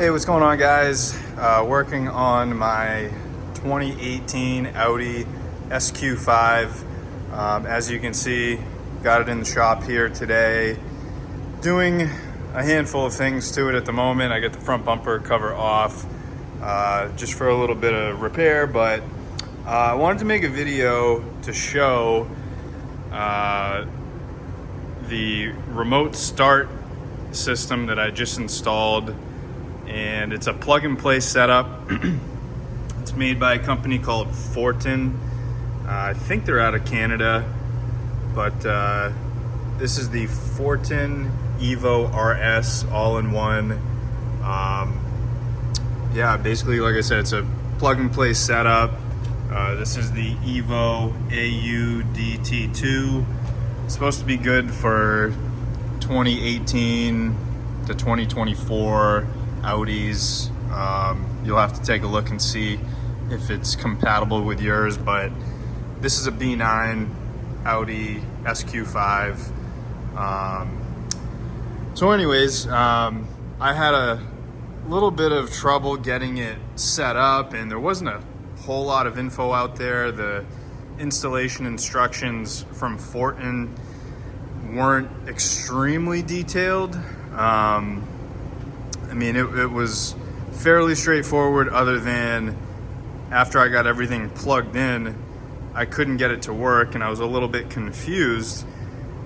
Hey, what's going on, guys? Working on my 2018 Audi SQ5. As you can see, got it in the shop here today. Doing a handful of things to it at the moment. I got the front bumper cover off just for a little bit of repair, but I wanted to make a video to show the remote start system that I just installed. And it's a plug-and-play setup. It's made by a company called Fortin. I think they're out of Canada, but this is the Fortin EVO RS all-in-one. Yeah, basically, like I said, it's a plug-and-play setup. This is the EVO AUDT2. It's supposed to be good for 2018 to 2024 Audis. You'll have to take a look and see if it's compatible with yours, but this is a B9 Audi SQ5. So anyways, I had a little bit of trouble getting it set up, and there wasn't a whole lot of info out there. The installation instructions from Fortin weren't extremely detailed. I mean, it was fairly straightforward, other than after I got everything plugged in, I couldn't get it to work, and I was a little bit confused.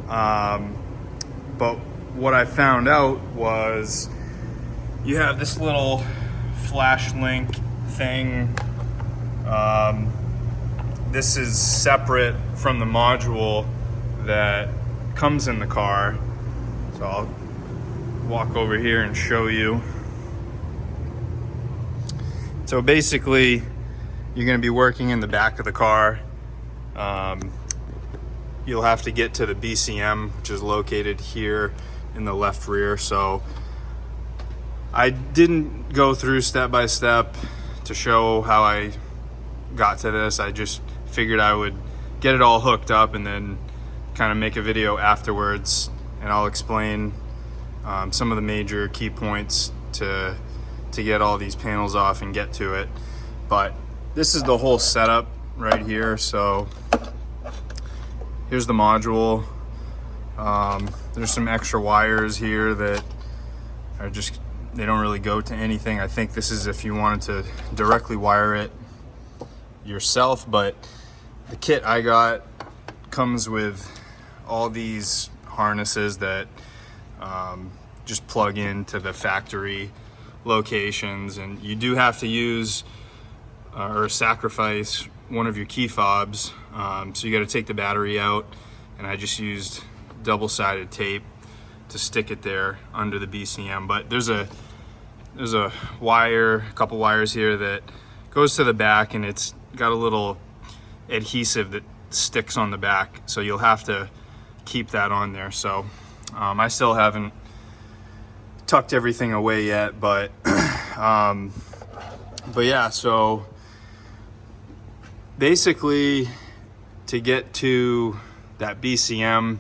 But what I found out was you have this little flash link thing. This is separate from the module that comes in the car. So I'll walk over here and show you. So basically, you're going to be working in the back of the car. You'll have to get to the BCM, which is located here in the left rear. So I didn't go through step by step to show how I got to this. I just figured I would get it all hooked up and then kind of make a video afterwards, and I'll explain some of the major key points to get all these panels off and get to it. But this is the whole setup right here. So here's the module. There's some extra wires here that are just, they don't really go to anything. I think this is if you wanted to directly wire it yourself, but the kit I got comes with all these harnesses that just plug into the factory locations, and you do have to use or sacrifice one of your key fobs. So you got to take the battery out, and I just used double-sided tape to stick it there under the BCM. But there's a wire, a couple wires here that goes to the back, and it's got a little adhesive that sticks on the back, so you'll have to keep that on there. So I still haven't tucked everything away yet, but yeah, so basically, to get to that BCM,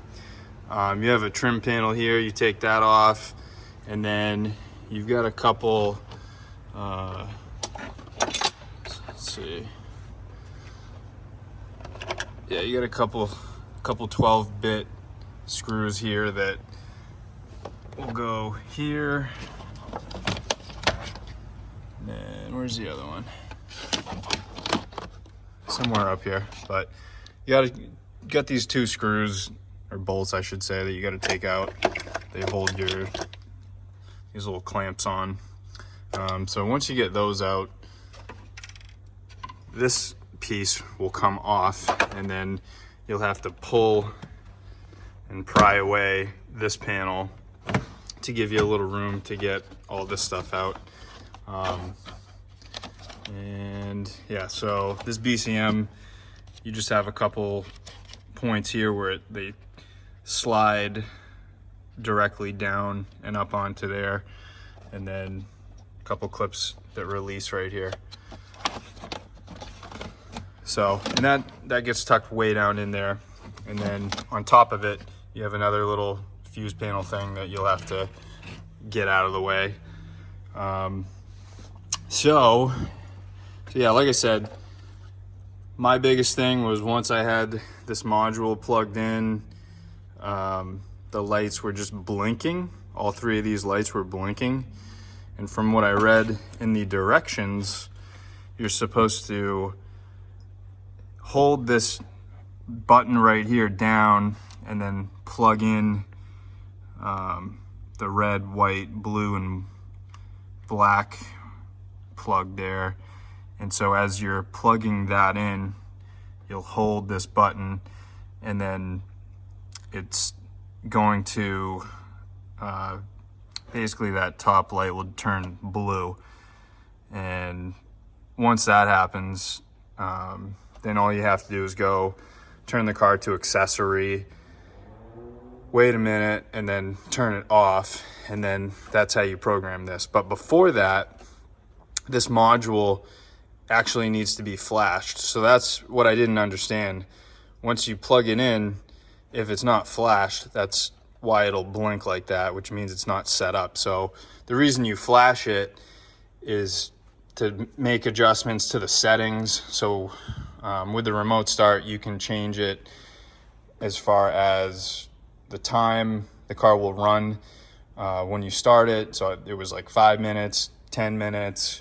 you have a trim panel here. You take that off, and then you've got a couple let's see, yeah, you got a couple 12-bit screws here that will go here. And then where's the other one? Somewhere up here. But you got these two screws, or bolts I should say, that you got to take out. They hold these little clamps on. So once you get those out, this piece will come off, and then you'll have to pull and pry away this panel to give you a little room to get all this stuff out. And yeah, so this BCM, you just have a couple points here where they slide directly down and up onto there, and then a couple clips that release right here. So, and that gets tucked way down in there, and then on top of it you have another little fuse panel thing that you'll have to get out of the way. So yeah, like I said, my biggest thing was once I had this module plugged in, the lights were just blinking. All three of these lights were blinking. And from what I read in the directions, you're supposed to hold this button right here down and then plug in the red, white, blue, and black plug there. And so as you're plugging that in, you'll hold this button, and then it's going to basically that top light will turn blue. And once that happens, then all you have to do is go turn the car to accessory, wait a minute, and then turn it off, and then that's how you program this. But before that, this module actually needs to be flashed. So that's what I didn't understand. Once you plug it in, if it's not flashed, that's why it'll blink like that, which means it's not set up. So the reason you flash it is to make adjustments to the settings. So with the remote start, you can change it as far as the time the car will run when you start it. So it was like 5 minutes, 10 minutes,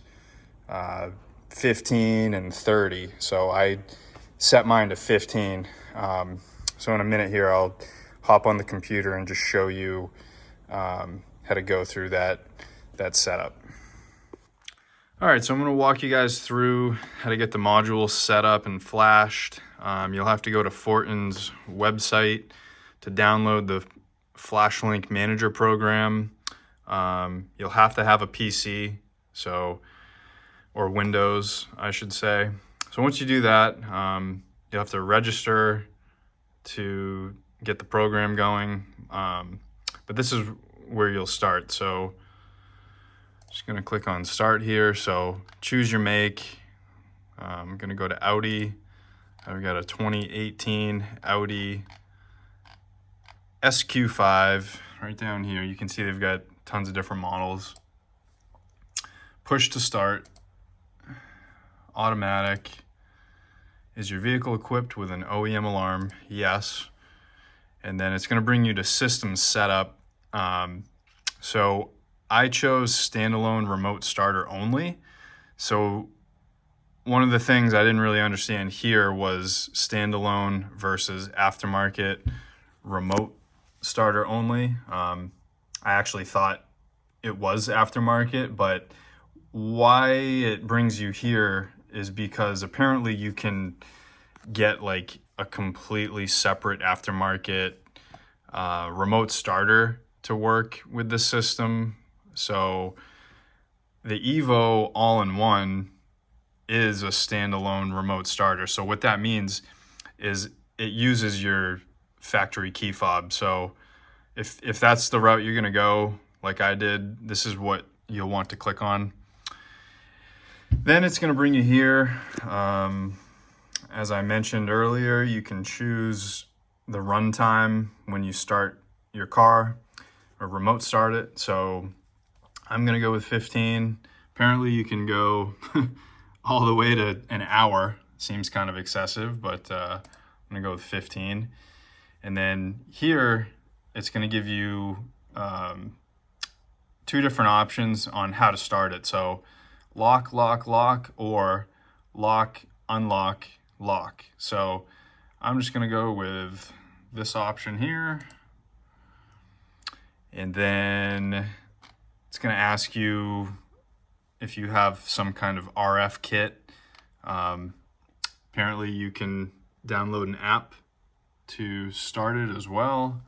15 and 30. So I set mine to 15. So in a minute here, I'll hop on the computer and just show you how to go through that setup. All right, so I'm gonna walk you guys through how to get the module set up and flashed. You'll have to go to Fortin's website to download the FlashLink Manager program. You'll have to have a PC, or Windows, I should say. So once you do that, you'll have to register to get the program going. But this is where you'll start. So just gonna click on start here. So choose your make. I'm gonna go to Audi. I've got a 2018 Audi SQ5 right down here. You can see they've got tons of different models. Push to start. Automatic. Is your vehicle equipped with an OEM alarm? Yes. And then it's going to bring you to system setup. So I chose standalone remote starter only. So one of the things I didn't really understand here was standalone versus aftermarket remote starter only. I actually thought it was aftermarket, but why it brings you here is because apparently you can get like a completely separate aftermarket remote starter to work with the system. So the EVO all-in-one is a standalone remote starter. So what that means is it uses your factory key fob. So if that's the route you're gonna go, like I did, this is what you'll want to click on. Then it's gonna bring you here. As I mentioned earlier, you can choose the runtime when you start your car or remote start it. So I'm gonna go with 15. Apparently you can go all the way to an hour. Seems kind of excessive, but I'm gonna go with 15. And then here, it's gonna give you two different options on how to start it. So lock, lock, lock, or lock, unlock, lock. So I'm just gonna go with this option here. And then it's gonna ask you if you have some kind of RF kit. Apparently you can download an app to start it as well.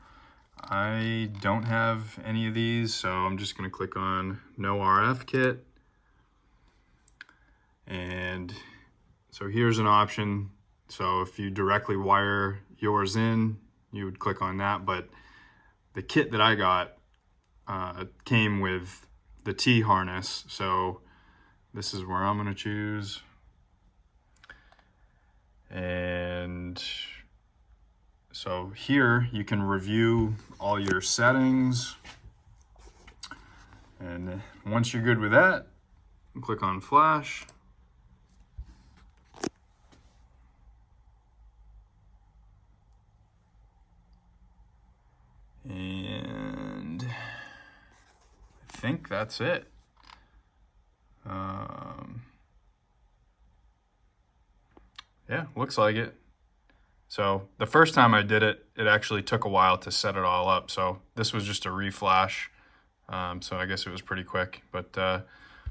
I don't have any of these, so I'm just gonna click on no RF kit. And so here's an option. So if you directly wire yours in, you would click on that. But the kit that I got came with the T harness. So this is where I'm gonna choose. And so here you can review all your settings. And once you're good with that, click on flash. And I think that's it. Yeah, looks like it. So the first time I did it, it actually took a while to set it all up. So this was just a reflash. So I guess it was pretty quick. But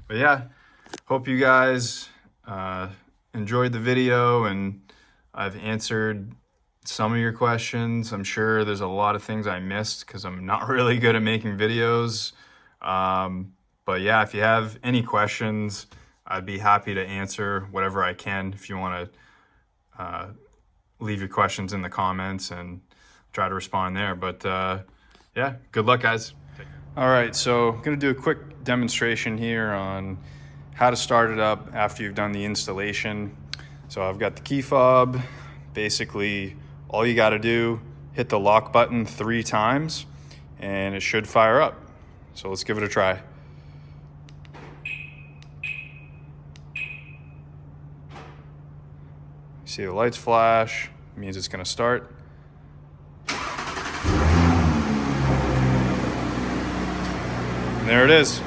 yeah, hope you guys enjoyed the video and I've answered some of your questions. I'm sure there's a lot of things I missed because I'm not really good at making videos. But yeah, if you have any questions, I'd be happy to answer whatever I can. If you want to leave your questions in the comments and try to respond there. But yeah, good luck, guys. All right, so I'm gonna do a quick demonstration here on how to start it up after you've done the installation. So I've got the key fob. Basically, all you gotta do, hit the lock button 3 times and it should fire up. So let's give it a try. See the lights flash, means it's gonna start. And there it is.